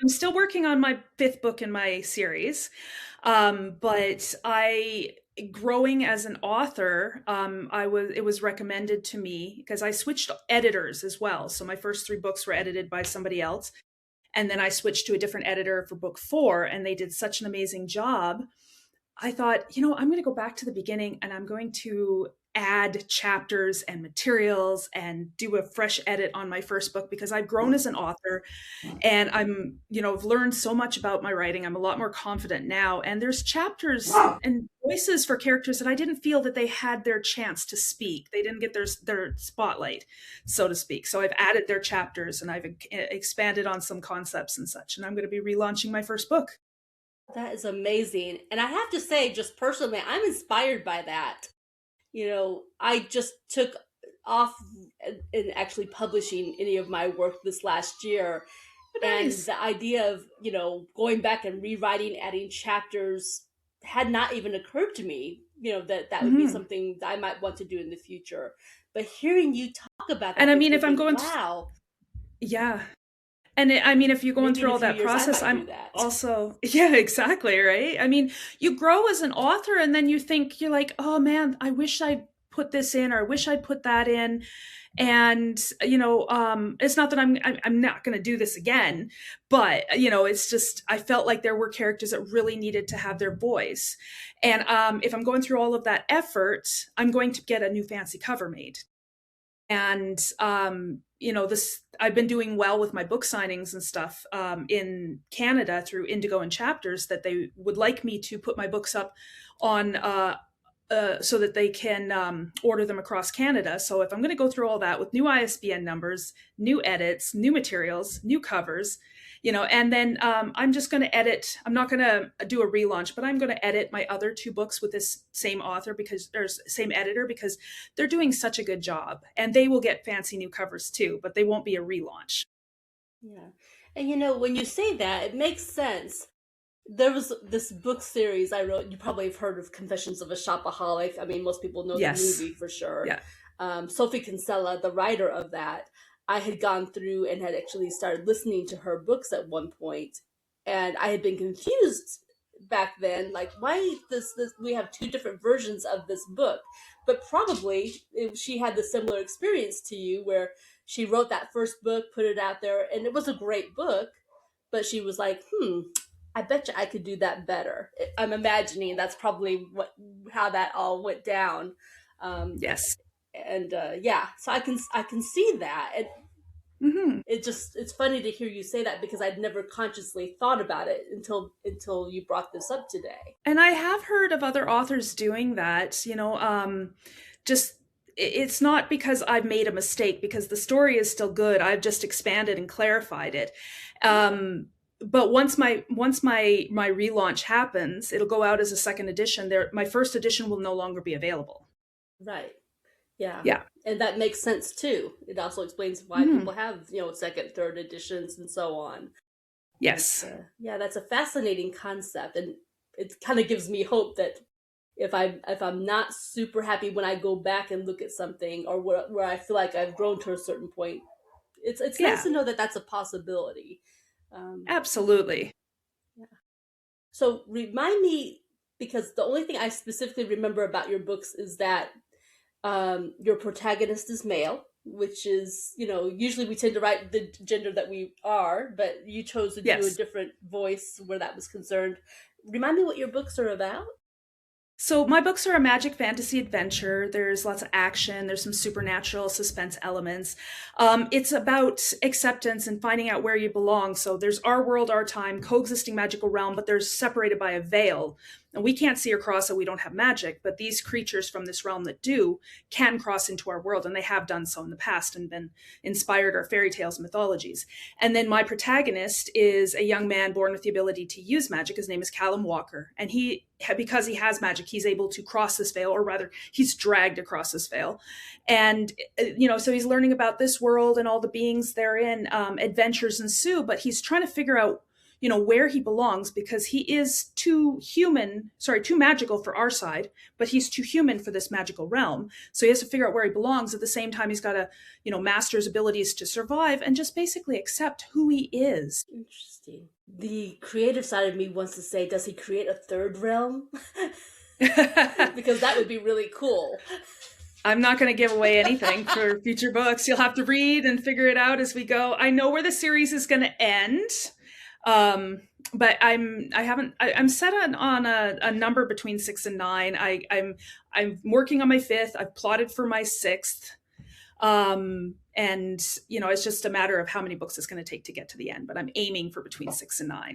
I'm still working on my fifth book in my series. But growing as an author, it was recommended to me because I switched editors as well. So my first three books were edited by somebody else. And then I switched to a different editor for book four, and they did such an amazing job. I thought, I'm going to go back to the beginning and I'm going to add chapters and materials and do a fresh edit on my first book because I've grown as an author and I've learned so much about my writing. I'm a lot more confident now. And there's chapters and voices for characters that I didn't feel that they had their chance to speak. They didn't get their spotlight, so to speak. So I've added their chapters and I've expanded on some concepts and such. And I'm going to be relaunching my first book. That is amazing. And I have to say, just personally, I'm inspired by that. I just took off in actually publishing any of my work this last year. And Nice. the idea of, going back and rewriting, adding chapters had not even occurred to me, that would be Mm-hmm. something that I might want to do in the future. But hearing you talk about And that I makes mean, me if I'm think, going to, wow, yeah. And I mean, if you're going maybe in through a all few that years I process, might do I'm that. also, yeah, exactly, right? I mean, you grow as an author and then you're like, oh man, I wish I'd put this in or I wish I'd put that in. And, it's not that I'm not going to do this again, but, it's just, I felt like there were characters that really needed to have their voice. And if I'm going through all of that effort, I'm going to get a new fancy cover made. And this I've been doing well with my book signings and stuff in Canada through Indigo and Chapters that they would like me to put my books up on so that they can order them across Canada. So if I'm going to go through all that with new ISBN numbers, new edits, new materials, new covers, and then I'm just going to edit. I'm not going to do a relaunch, but I'm going to edit my other two books with this same author because there's same editor because they're doing such a good job, and they will get fancy new covers too, but they won't be a relaunch. Yeah. And when you say that, it makes sense. There was this book series I wrote. You probably have heard of Confessions of a Shopaholic. I mean, most people know the Yes. movie for sure. Yeah. Sophie Kinsella, the writer of that, I had gone through and had actually started listening to her books at one point, and I had been confused back then, like why this we have two different versions of this book, but probably she had the similar experience to you where she wrote that first book, put it out there, and it was a great book, but she was like, I bet you I could do that better. I'm imagining that's probably how that all went down. Um, Yes. and yeah, so I can see that. Hmm. It's funny to hear you say that because I'd never consciously thought about it until you brought this up today. And I have heard of other authors doing that, just it's not because I've made a mistake because the story is still good. I've just expanded and clarified it. Yeah, But once my relaunch happens, it'll go out as a second edition. There, my first edition will no longer be available. right. Yeah. Yeah. And that makes sense too. It also explains why Mhm. people have, second, third editions and so on. But Yes. yeah, that's a fascinating concept, and it kind of gives me hope that if I'm not super happy when I go back and look at something, or where I feel like I've grown to a certain point, it's nice Yeah. to know that that's a possibility. Um, Absolutely. yeah. So remind me, because the only thing I specifically remember about your books is that your protagonist is male, which is, usually we tend to write the gender that we are, but you chose to do a Yes. different voice where that was concerned. Remind me what your books are about. So my books are a magic fantasy adventure. There's lots of action. There's some supernatural suspense elements. It's about acceptance and finding out where you belong. So there's our world, our time, coexisting magical realm, but they're separated by a veil. And we can't see across it. We don't have magic, but these creatures from this realm that do can cross into our world, and they have done so in the past and been inspired our fairy tales and mythologies. And then my protagonist is a young man born with the ability to use magic. His name is Callum Walker, and because he has magic, he's able to cross this veil, or rather, he's dragged across this veil. And, so he's learning about this world and all the beings therein. Adventures ensue, but he's trying to figure out, where he belongs, because he is too too magical for our side, but he's too human for this magical realm. So he has to figure out where he belongs. At the same time, he's got to, master his abilities to survive and just basically accept who he is. Interesting. The creative side of me wants to say, does he create a third realm? Because that would be really cool. I'm not going to give away anything for future books. You'll have to read and figure it out as we go. I know where the series is going to end, but I'm set on a number between 6 and 9. I'm working on my 5th. I've plotted for my 6th, and it's just a matter of how many books it's going to take to get to the end. But I'm aiming for between 6 and 9.